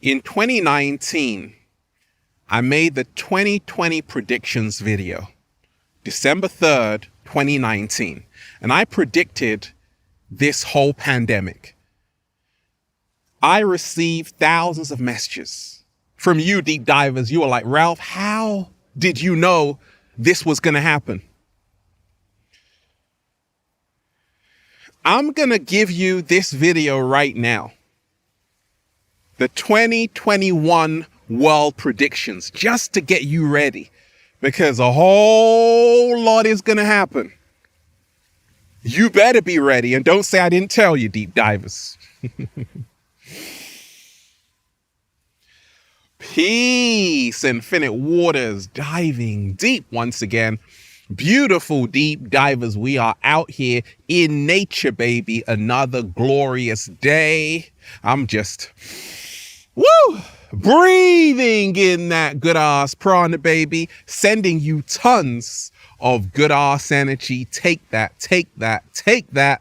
In 2019, I made the 2020 predictions video, December 3rd, 2019, and I predicted this whole pandemic. I received thousands of messages from you deep divers. You were like, Ralph, how did you know this was going to happen? I'm going to give you this video right now. The 2021 world predictions, just to get you ready, because a whole lot is going to happen. You better be ready, and don't say I didn't tell you, deep divers. Peace, infinite waters, diving deep once again. Beautiful deep divers, we are out here in nature, baby. Another glorious day. I'm just, breathing in that good ass prana, baby. Sending you tons of good ass energy. Take that, take that, take that.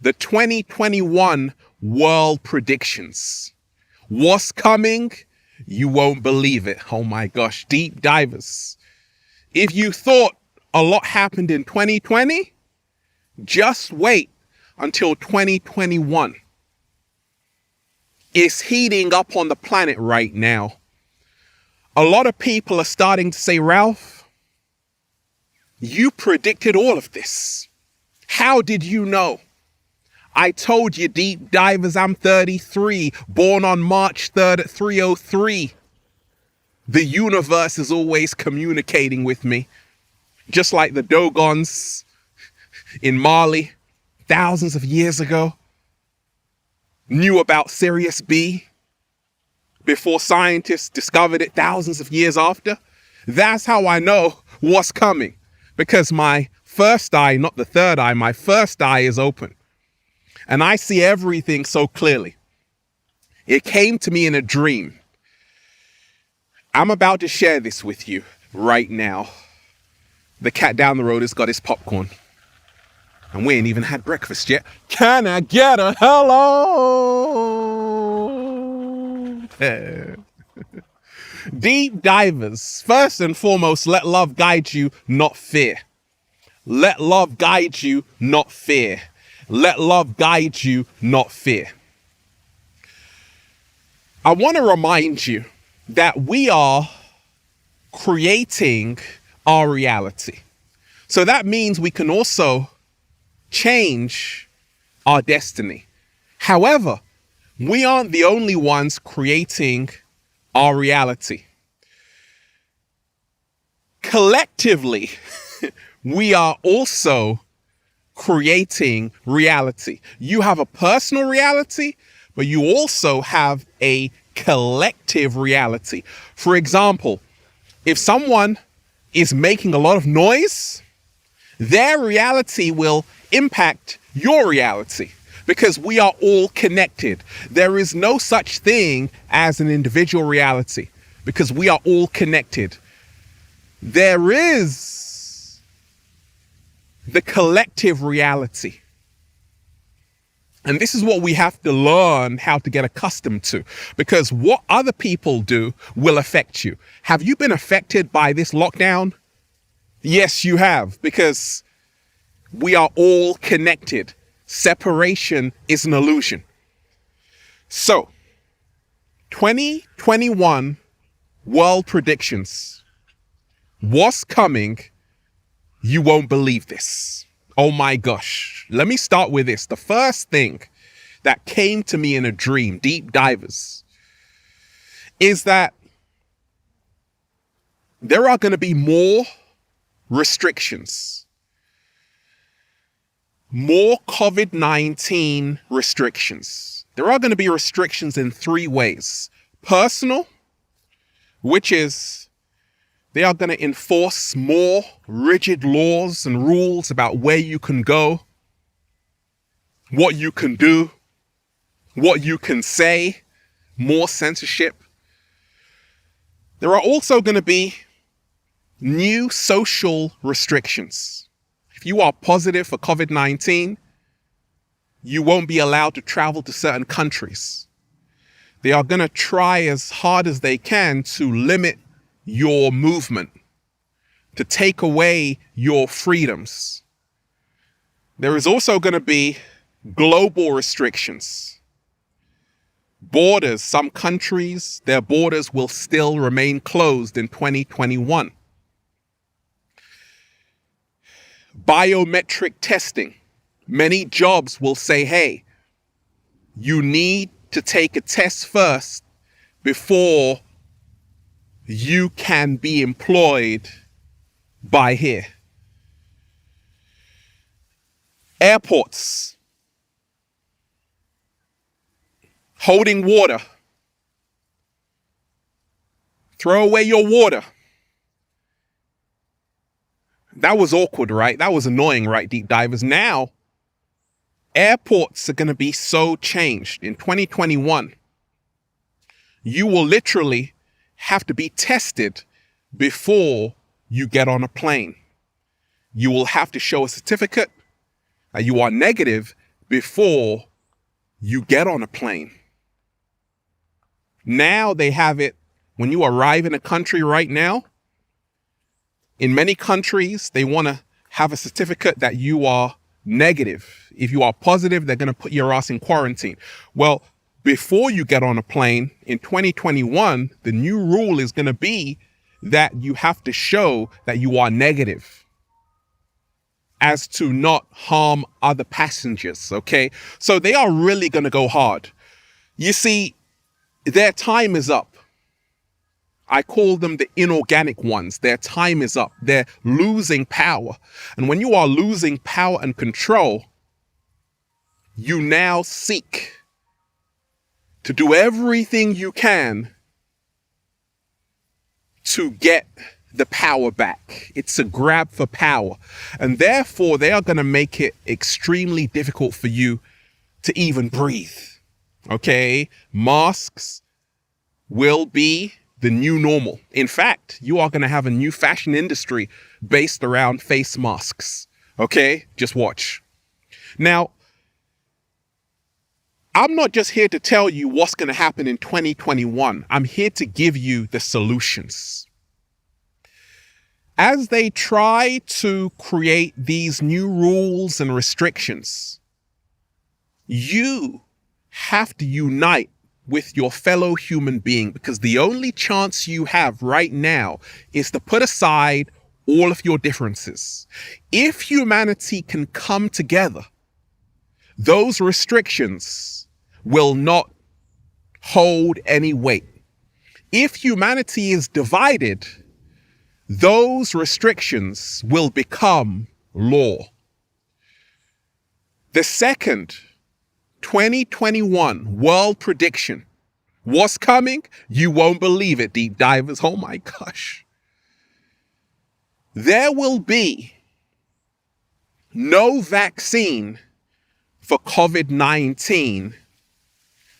The 2021 world predictions. What's coming? You won't believe it. Oh my gosh, deep divers. If you thought a lot happened in 2020, just wait until 2021. It's heating up on the planet right now. A lot of people are starting to say, Ralph, you predicted all of this. How did you know? I told you, deep divers, I'm 33, born on March 3rd at 3:03. The universe is always communicating with me, just like the Dogons in Mali thousands of years ago knew about Sirius B before scientists discovered it thousands of years after. That's how I know what's coming, because my first eye, not the third eye, my first eye is open. And I see everything so clearly. It came to me in a dream. I'm about to share this with you right now. The cat down the road has got his popcorn. And we ain't even had breakfast yet. Can I get a hello? Deep divers, first and foremost, let love guide you, not fear. Let love guide you, not fear. Let love guide you, not fear. I want to remind you that we are creating our reality. So that means we can also change our destiny. However, we aren't the only ones creating our reality. Collectively, we are also creating reality. You have a personal reality, but you also have a collective reality. For example, if someone is making a lot of noise, their reality will impact your reality, because we are all connected. There is no such thing as an individual reality, because we are all connected. There is the collective reality. And this is what we have to learn how to get accustomed to, because what other people do will affect you. Have you been affected by this lockdown? Yes, you have, because we are all connected. Separation is an illusion. So, 2021 world predictions. What's coming? You won't believe this. Oh my gosh. Let me start with this. The first thing that came to me in a dream, deep divers, is that there are going to be more restrictions. More COVID-19 restrictions. There are going to be restrictions in three ways. Personal, which is they are going to enforce more rigid laws and rules about where you can go, what you can do, what you can say, more censorship. There are also going to be new social restrictions. If you are positive for COVID-19, you won't be allowed to travel to certain countries. They are going to try as hard as they can to limit your movement, to take away your freedoms. There is also going to be global restrictions. Borders, some countries, their borders will still remain closed in 2021. Biometric testing. Many jobs will say, hey, you need to take a test first before you can be employed by here. Airports. Holding water. Throw away your water. That was awkward, right? That was annoying, right, deep divers? Now, airports are going to be so changed. In 2021, you will literally have to be tested before you get on a plane. You will have to show a certificate that you are negative before you get on a plane. Now they have it when you arrive in a country right now. In many countries, they want to have a certificate that you are negative. If you are positive, they're going to put your ass in quarantine. Well, before you get on a plane in 2021, the new rule is going to be that you have to show that you are negative as to not harm other passengers, okay? So they are really going to go hard. You see, their time is up. I call them the inorganic ones. Their time is up. They're losing power. And when you are losing power and control, you now seek to do everything you can to get the power back. It's a grab for power. And therefore, they are going to make it extremely difficult for you to even breathe. Okay? Masks will be the new normal. In fact, you are going to have a new fashion industry based around face masks. Okay? Just watch. Now, I'm not just here to tell you what's going to happen in 2021. I'm here to give you the solutions. As they try to create these new rules and restrictions, you have to unite with your fellow human being, because the only chance you have right now is to put aside all of your differences. If humanity can come together, those restrictions will not hold any weight. If humanity is divided, those restrictions will become law. The second 2021 world prediction. What's coming? You won't believe it, deep divers. Oh my gosh. There will be no vaccine for COVID-19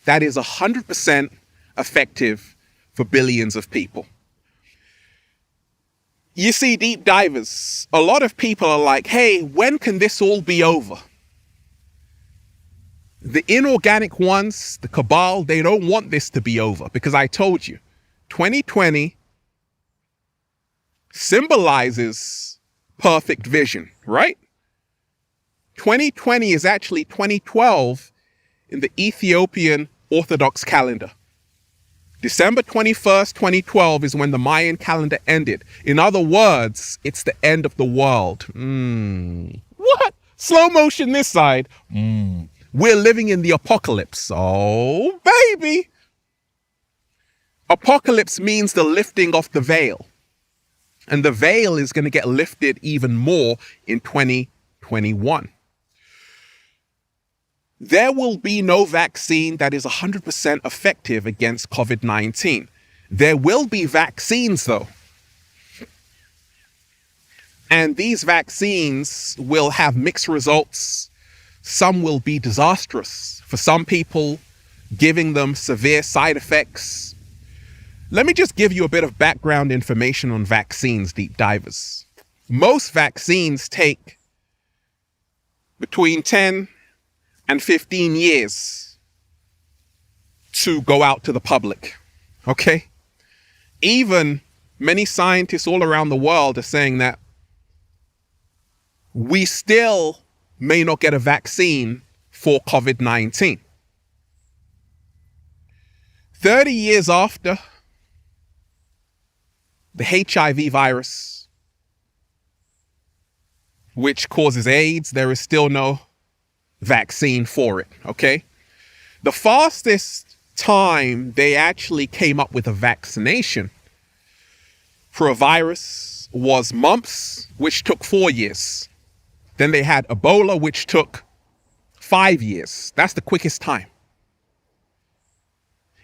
that is 100% effective for billions of people. You see, deep divers, a lot of people are like, hey, when can this all be over? The inorganic ones, the cabal, they don't want this to be over, because I told you, 2020 symbolizes perfect vision, right? 2020 is actually 2012 in the Ethiopian Orthodox calendar. December 21st, 2012 is when the Mayan calendar ended. In other words, it's the end of the world. What? Slow motion this side. We're living in the apocalypse. Oh, baby. Apocalypse means the lifting of the veil. And the veil is going to get lifted even more in 2021. There will be no vaccine that is 100% effective against COVID-19. There will be vaccines, though. And these vaccines will have mixed results. Some will be disastrous for some people, giving them severe side effects. Let me just give you a bit of background information on vaccines, deep divers. Most vaccines take between 10 and 15 years to go out to the public. Okay? Even many scientists all around the world are saying that we still may not get a vaccine for COVID-19. 30 years after the HIV virus, which causes AIDS, there is still no vaccine for it, okay? The fastest time they actually came up with a vaccination for a virus was mumps, which took 4 years. Then they had Ebola, which took 5 years. That's the quickest time.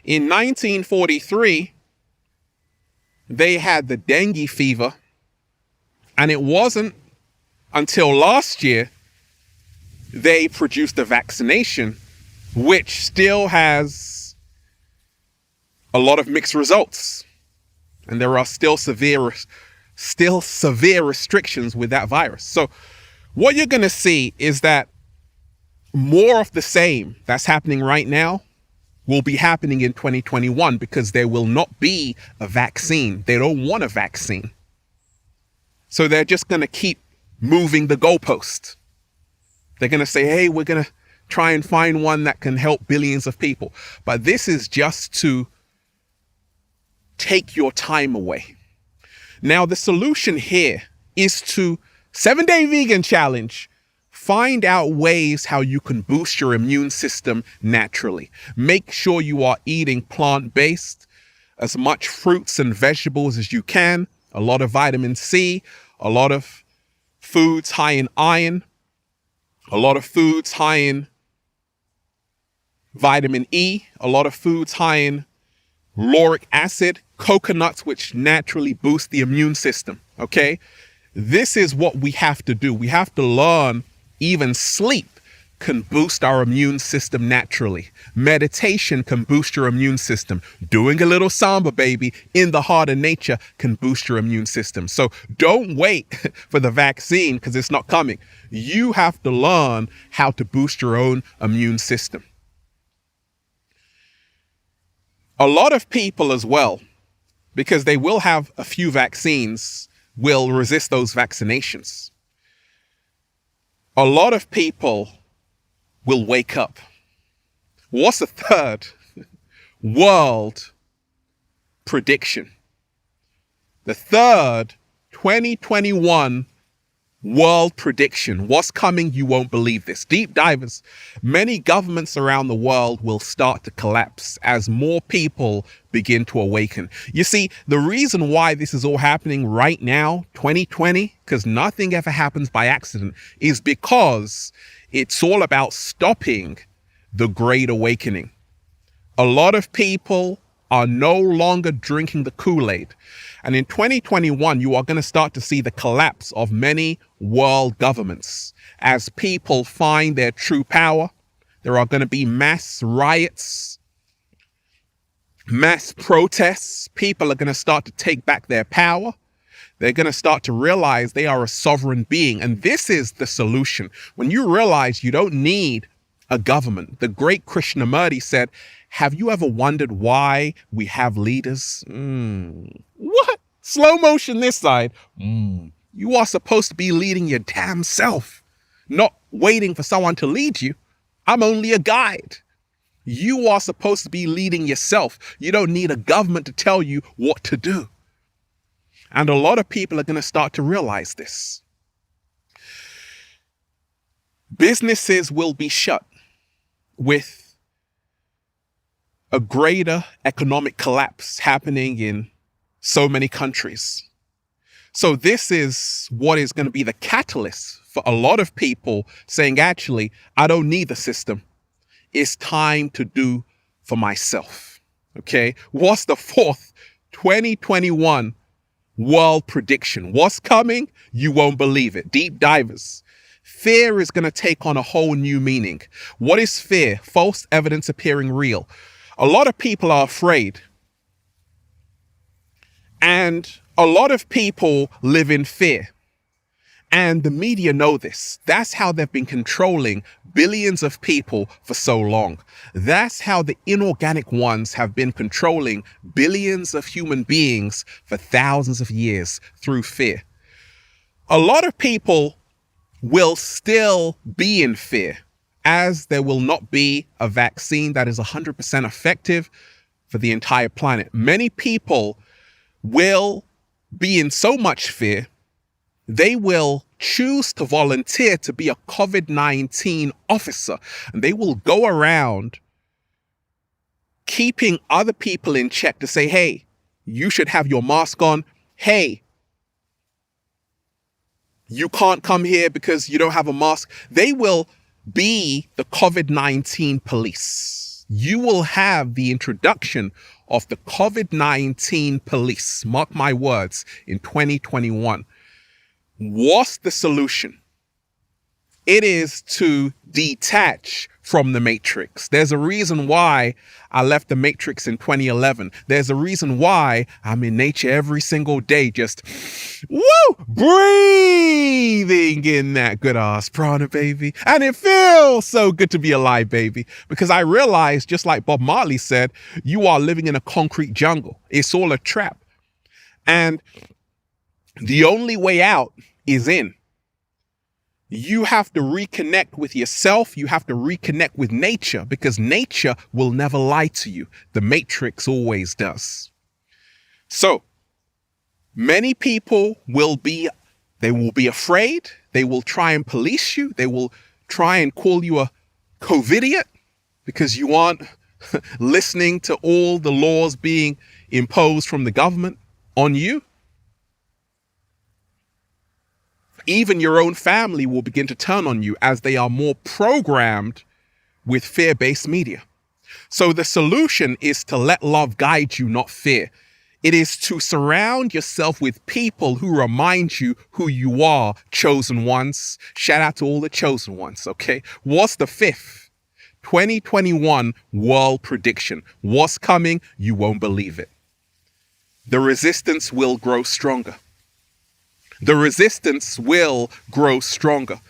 In 1943, they had the dengue fever, and it wasn't until last year they produced a vaccination, which still has a lot of mixed results. And there are still severe restrictions with that virus. So what you're going to see is that more of the same that's happening right now will be happening in 2021 because there will not be a vaccine. They don't want a vaccine. So they're just going to keep moving the goalpost. They're going to say, hey, we're going to try and find one that can help billions of people. But this is just to take your time away. Now, the solution here is to 7-day vegan challenge. Find out ways how you can boost your immune system naturally. Make sure you are eating plant-based, as much fruits and vegetables as you can, a lot of vitamin C, a lot of foods high in iron, a lot of foods high in vitamin E, a lot of foods high in lauric acid, coconuts, which naturally boost the immune system, okay? This is what we have to do. We have to learn even sleep can boost our immune system naturally. Meditation can boost your immune system. Doing a little samba, baby, in the heart of nature can boost your immune system. So don't wait for the vaccine because it's not coming. You have to learn how to boost your own immune system. A lot of people as well, because they will have a few vaccines, will resist those vaccinations. A lot of people will wake up. What's the third world prediction? The third 2021 world prediction. What's coming? You won't believe this. Deep divers. Many governments around the world will start to collapse as more people begin to awaken. You see, the reason why this is all happening right now, 2020, because nothing ever happens by accident, is because it's all about stopping the Great Awakening. A lot of people are no longer drinking the Kool-Aid. And in 2021, you are going to start to see the collapse of many world governments. As people find their true power, there are going to be mass riots, mass protests. People are going to start to take back their power. They're going to start to realize they are a sovereign being. And this is the solution. When you realize you don't need a government, the great Krishnamurti said, have you ever wondered why we have leaders? What? Slow motion this side. You are supposed to be leading your damn self, not waiting for someone to lead you. I'm only a guide. You are supposed to be leading yourself. You don't need a government to tell you what to do. And a lot of people are going to start to realize this. Businesses will be shut with a greater economic collapse happening in so many countries. So this is what is going to be the catalyst for a lot of people saying, actually, I don't need the system. It's time to do for myself. Okay. What's the fourth 2021 world prediction? What's coming? You won't believe it. Deep divers. Fear is going to take on a whole new meaning. What is fear? False evidence appearing real. A lot of people are afraid. And a lot of people live in fear. And the media know this. That's how they've been controlling billions of people for so long. That's how the inorganic ones have been controlling billions of human beings for thousands of years through fear. A lot of people will still be in fear, as there will not be a vaccine that is 100% effective for the entire planet. Many people will be in so much fear, they will choose to volunteer to be a COVID-19 officer, and they will go around keeping other people in check to say, hey, you should have your mask on. Hey, you can't come here because you don't have a mask. They will be the COVID-19 police. You will have the introduction of the COVID-19 police, mark my words, in 2021. What's the solution? It is to detach from the matrix. There's a reason why I left the matrix in 2011. There's a reason why I'm in nature every single day, just breathing in that good ass prana, baby. And it feels so good to be alive, baby, because I realized, just like Bob Marley said, you are living in a concrete jungle. It's all a trap. And the only way out is in. You have to reconnect with yourself. You have to reconnect with nature, because nature will never lie to you. The matrix always does. So many people will be afraid. They will try and police you. They will try and call you a COVIDiot because you aren't listening to all the laws being imposed from the government on you. Even your own family will begin to turn on you as they are more programmed with fear-based media. So the solution is to let love guide you, not fear. It is to surround yourself with people who remind you who you are, chosen ones. Shout out to all the chosen ones, okay? What's the fifth? 2021 world prediction. What's coming? You won't believe it. The resistance will grow stronger. The resistance will grow stronger.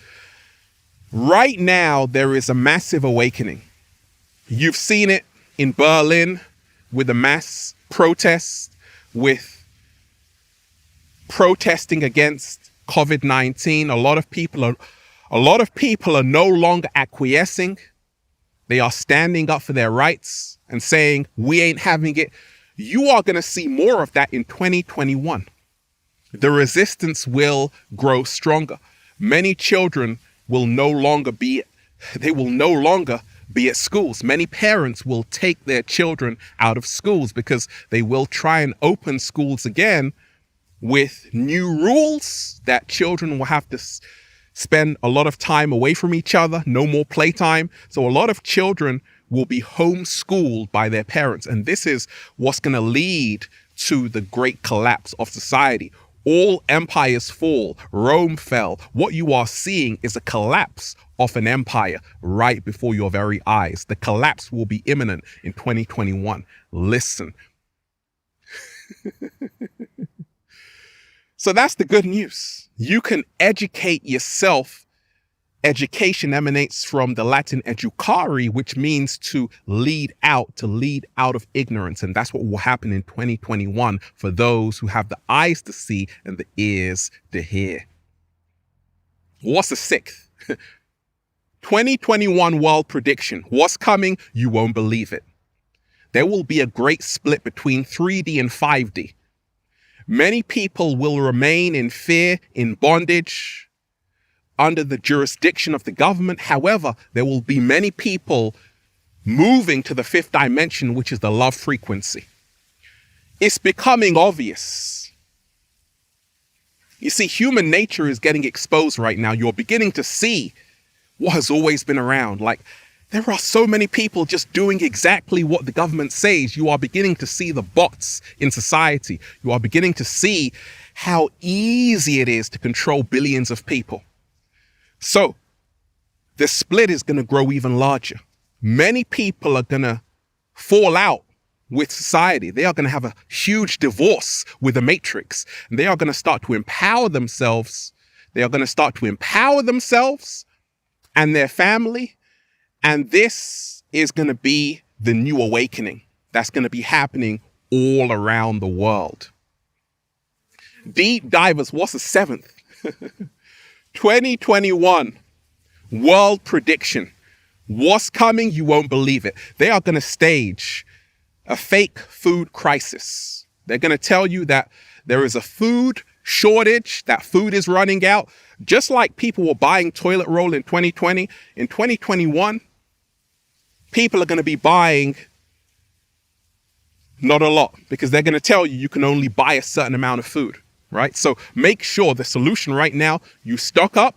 Right now, there is a massive awakening. You've seen it in Berlin with the mass protests, with protesting against COVID-19. A lot of people are no longer acquiescing. They are standing up for their rights and saying, we ain't having it. You are going to see more of that in 2021. The resistance will grow stronger. Many children will no longer be at schools. Many parents will take their children out of schools because they will try and open schools again with new rules that children will have to spend a lot of time away from each other, no more playtime. So a lot of children will be homeschooled by their parents. And this is what's going to lead to the great collapse of society. All empires fall. Rome fell. What you are seeing is a collapse of an empire right before your very eyes. The collapse will be imminent in 2021. Listen. So that's the good news. You can educate yourself. Education emanates from the Latin educare, which means to lead out of ignorance. And that's what will happen in 2021 for those who have the eyes to see and the ears to hear. What's the sixth? 2021 world prediction. What's coming? You won't believe it. There will be a great split between 3D and 5D. Many people will remain in fear, in bondage, under the jurisdiction of the government. However, there will be many people moving to the fifth dimension, which is the love frequency. It's becoming obvious. You see, human nature is getting exposed right now. You're beginning to see what has always been around. Like, there are so many people just doing exactly what the government says. You are beginning to see the bots in society. You are beginning to see how easy it is to control billions of people. So the split is going to grow even larger. Many people are going to fall out with society. They are going to have a huge divorce with the matrix. And they are going to start to empower themselves They are going to start to empower themselves and their family. And this is going to be the new awakening that's going to be happening all around the world. Deep divers, what's the 7th? 2021 world prediction. What's coming? You won't believe it. They are going to stage a fake food crisis. They're going to tell you that there is a food shortage, that food is running out. Just like people were buying toilet roll in 2020, in 2021, people are going to be buying not a lot because they're going to tell you can only buy a certain amount of food, right? So make sure the solution right now, you stock up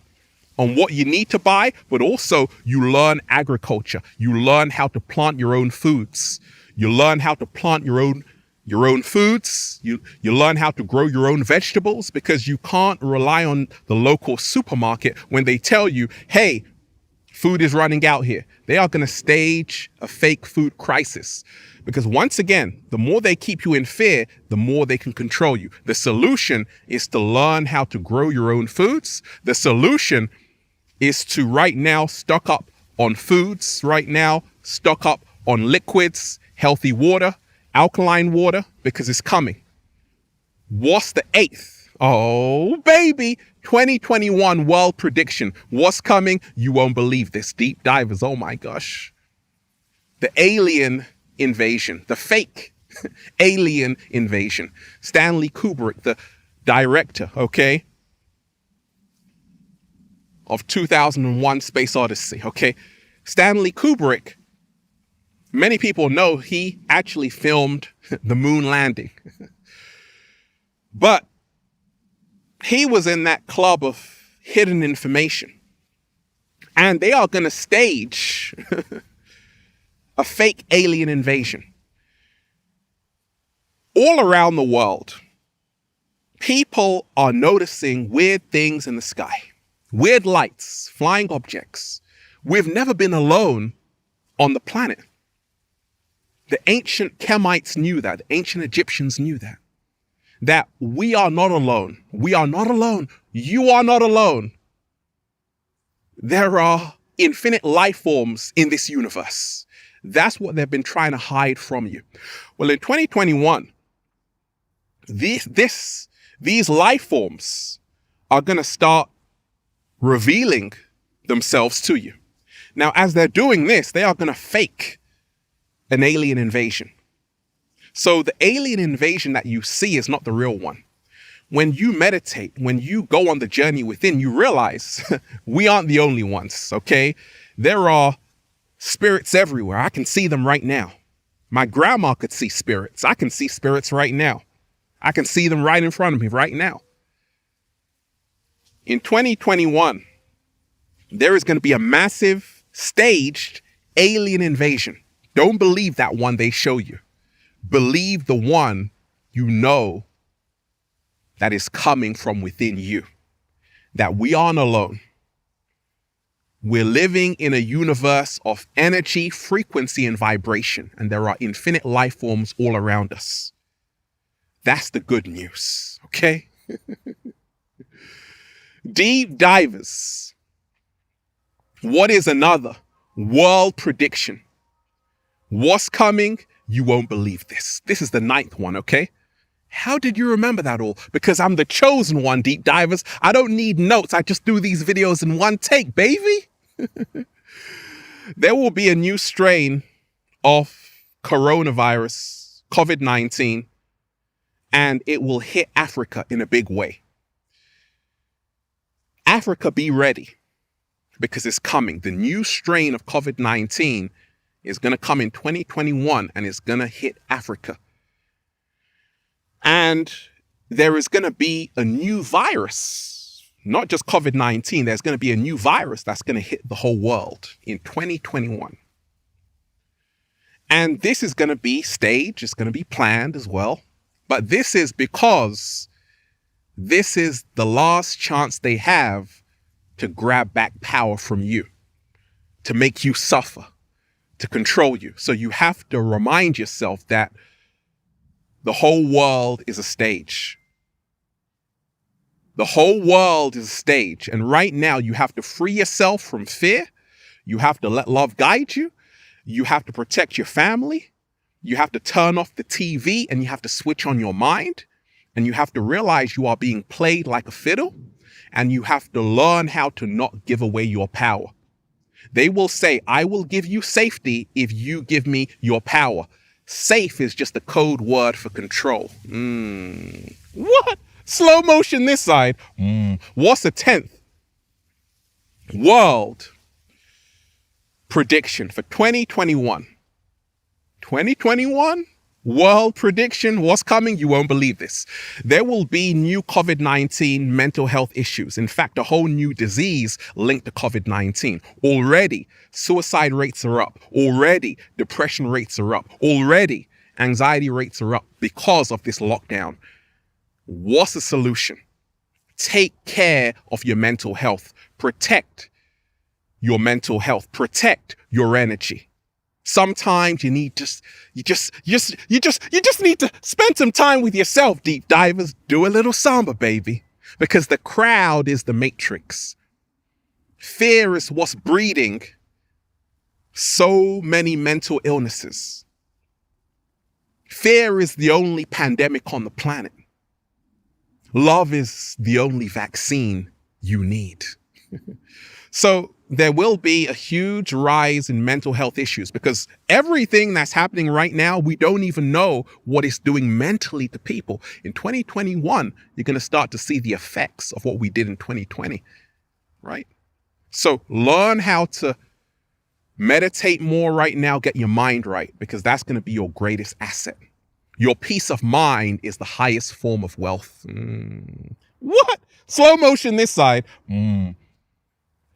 on what you need to buy, but also you learn agriculture. You learn how to plant your own foods. You learn how to plant your own foods. You learn how to grow your own vegetables because you can't rely on the local supermarket when they tell you, hey, food is running out here. They are going to stage a fake food crisis because once again, the more they keep you in fear, the more they can control you. The solution is to learn how to grow your own foods. The solution is to right now stock up on foods, right now stock up on liquids, healthy water, alkaline water, because it's coming. What's the 8th? Oh, baby. 2021 world prediction. What's coming? You won't believe this. Deep divers. Oh my gosh. The alien invasion, the fake alien invasion. Stanley Kubrick, the director, okay, of 2001 Space Odyssey, okay? Stanley Kubrick, many people know he actually filmed the moon landing. But he was in that club of hidden information. And they are going to stage a fake alien invasion. All around the world, people are noticing weird things in the sky. Weird lights, flying objects. We've never been alone on the planet. The ancient Kemites knew that. The ancient Egyptians knew that. That we are not alone. We are not alone. You are not alone. There are infinite life forms in this universe. That's what they've been trying to hide from you. Well, in 2021, these life forms are going to start revealing themselves to you. Now, as they're doing this, they are going to fake an alien invasion. So the alien invasion that you see is not the real one. When you meditate, when you go on the journey within, you realize we aren't the only ones, okay? There are spirits everywhere. I can see them right now. My grandma could see spirits. I can see spirits right now. I can see them right in front of me right now. In 2021, there is going to be a massive staged alien invasion. Don't believe that one they show you. Believe the one you know that is coming from within you. That we aren't alone. We're living in a universe of energy, frequency, and vibration, and there are infinite life forms all around us. That's the good news, okay? Deep divers. What is another world prediction? What's coming? You won't believe this. This is the 9th one, okay? How did you remember that all? Because I'm the chosen one, deep divers. I don't need notes. I just do these videos in one take, baby. There will be a new strain of coronavirus, COVID-19, and it will hit Africa in a big way. Africa, be ready, because it's coming. The new strain of COVID-19 is going to come in 2021 and it's going to hit Africa. And there is going to be a new virus, not just COVID-19. There's going to be a new virus that's going to hit the whole world in 2021. And this is going to be staged. It's going to be planned as well. But this is because this is the last chance they have to grab back power from you, to make you suffer, to control you. So you have to remind yourself that the whole world is a stage. The whole world is a stage. And right now you have to free yourself from fear. You have to let love guide you. You have to protect your family. You have to turn off the TV and you have to switch on your mind. And you have to realize you are being played like a fiddle. And you have to learn how to not give away your power. They will say, I will give you safety if you give me your power. Safe is just a code word for control. What? Slow motion this side. What's the 10th? World prediction for 2021. 2021? World prediction. What's coming? You won't believe this. There will be new COVID-19 mental health issues. In fact, a whole new disease linked to COVID-19. Already, suicide rates are up. Already, depression rates are up. Already, anxiety rates are up because of this lockdown. What's the solution? Take care of your mental health. Protect your mental health. Protect your energy. Sometimes you need you just need to spend some time with yourself, deep divers. Do a little samba, baby, because the crowd is the matrix. Fear is what's breeding so many mental illnesses. Fear is the only pandemic on the planet. Love is the only vaccine you need. So there will be a huge rise in mental health issues because everything that's happening right now, we don't even know what it's doing mentally to people. In 2021, you're going to start to see the effects of what we did in 2020, right? So learn how to meditate more right now, get your mind right, because that's going to be your greatest asset. Your peace of mind is the highest form of wealth. What? Slow motion this side.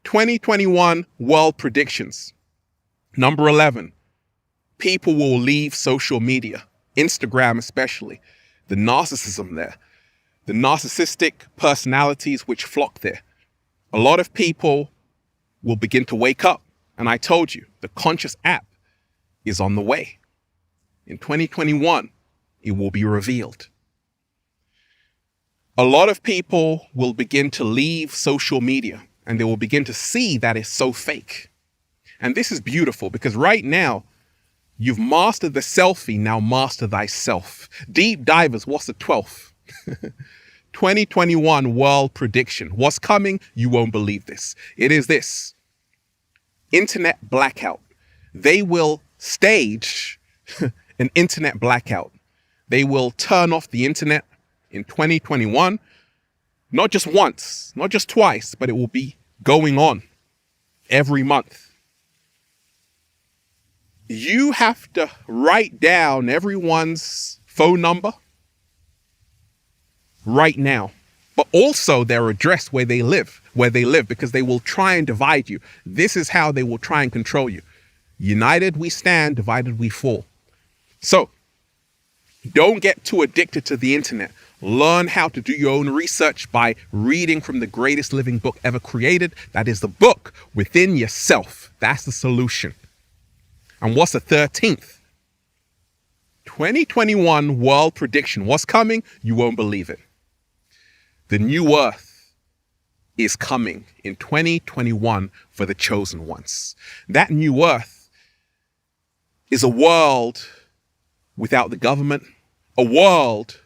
2021 world predictions. Number 11, people will leave social media, Instagram especially. The narcissism there, the narcissistic personalities which flock there. A lot of people will begin to wake up. And I told you, the Conscious app is on the way. In 2021, it will be revealed. A lot of people will begin to leave social media and they will begin to see that it's so fake. And this is beautiful because right now, you've mastered the selfie, now master thyself. Deep divers, what's the 12th? 2021 world prediction. What's coming? You won't believe this. It is this. Internet blackout. They will stage an internet blackout. They will turn off the internet in 2021. Not just once, not just twice, but it will be going on every month. You have to write down everyone's phone number right now, but also their address where they live, because they will try and divide you. This is how they will try and control you. United we stand, divided we fall. So don't get too addicted to the internet. Learn how to do your own research by reading from the greatest living book ever created. That is the book within yourself. That's the solution. And what's the 13th? 2021 world prediction. What's coming? You won't believe it. The new earth is coming in 2021 for the chosen ones. That new earth is a world without the government, a world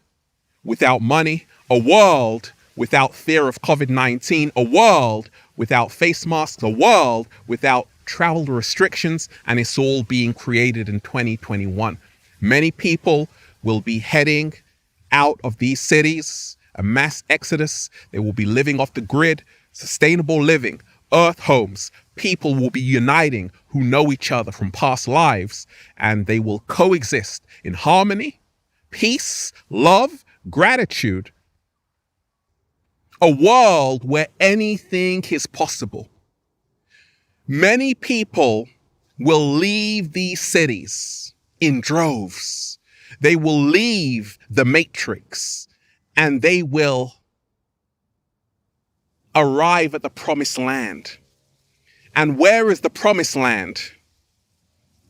without money, a world without fear of COVID-19, a world without face masks, a world without travel restrictions, and it's all being created in 2021. Many people will be heading out of these cities, a mass exodus. They will be living off the grid, sustainable living, earth homes. People will be uniting who know each other from past lives, and they will coexist in harmony, peace, love, gratitude. A world where anything is possible. Many people will leave these cities in droves. They will leave the matrix and they will arrive at the promised land. And where is the promised land?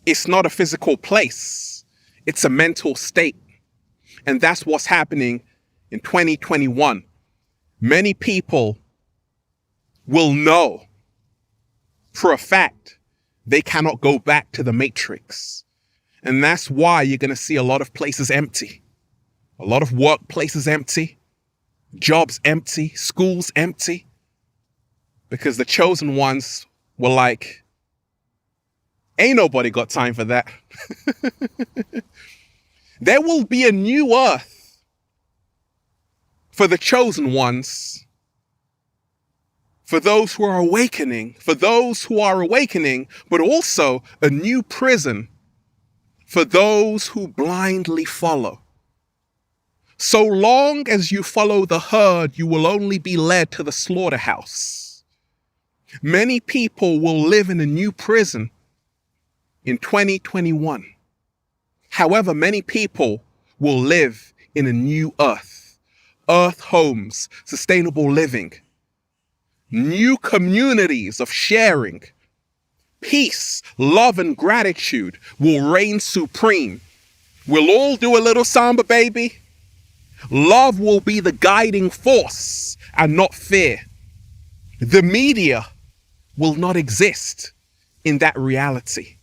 It's not a physical place. It's a mental state. And that's what's happening in 2021. Many people will know for a fact they cannot go back to the matrix. And that's why you're going to see a lot of places empty. A lot of workplaces empty. Jobs empty. Schools empty. Because the chosen ones were like, ain't nobody got time for that. There will be a new earth for the chosen ones, for those who are awakening, but also a new prison for those who blindly follow. So long as you follow the herd, you will only be led to the slaughterhouse. Many people will live in a new prison in 2021. However, many people will live in a new earth homes, sustainable living, new communities of sharing. Peace, love, and gratitude will reign supreme. We'll all do a little samba, baby. Love will be the guiding force and not fear. The media will not exist in that reality.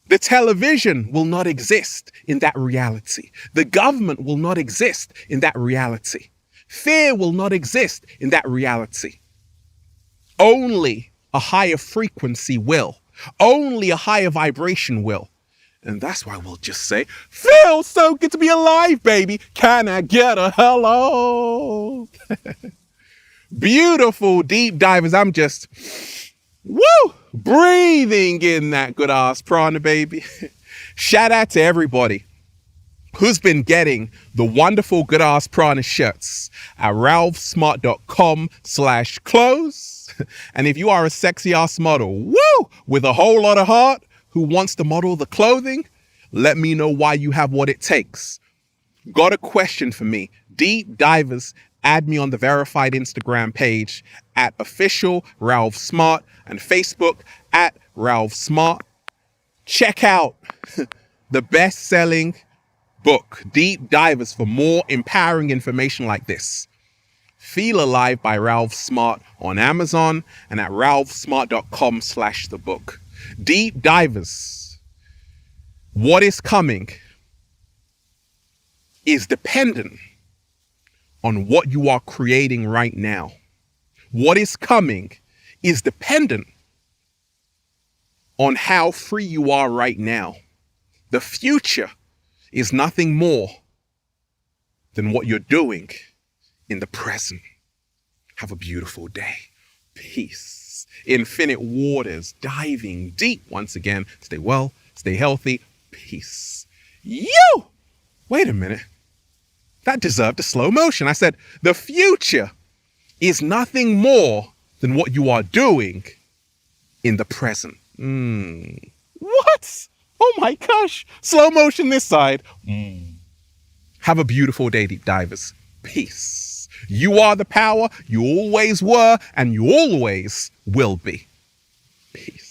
The television will not exist in that reality. The government will not exist in that reality. Fear will not exist in that reality. Only a higher frequency will. Only a higher vibration will. And that's why we'll just say, feels so good to be alive, baby. Can I get a hello? Beautiful deep divers. I'm just, breathing in that good ass prana, baby. Shout out to everybody who's been getting the wonderful good ass prana shirts at ralphsmart.com/clothes. And if you are a sexy ass model, with a whole lot of heart who wants to model the clothing, let me know why you have what it takes. Got a question for me? Deep divers, add me on the verified Instagram page at official Ralph Smart and Facebook at Ralph Smart. Check out the best-selling book, Deep Divers, for more empowering information like this. Feel Alive by Ralph Smart on Amazon and at ralphsmart.com/thebook. Deep Divers, what is coming is dependent on what you are creating right now. What is coming is dependent on how free you are right now. The future is nothing more than what you're doing in the present. Have a beautiful day. Peace. Infinite waters, diving deep once again. Stay well, stay healthy. Peace. Wait a minute. That deserved a slow motion. I said, the future is nothing more than what you are doing in the present. What? Oh my gosh. Slow motion this side. Have a beautiful day, deep divers. Peace. You are the power. You always were, and you always will be. Peace.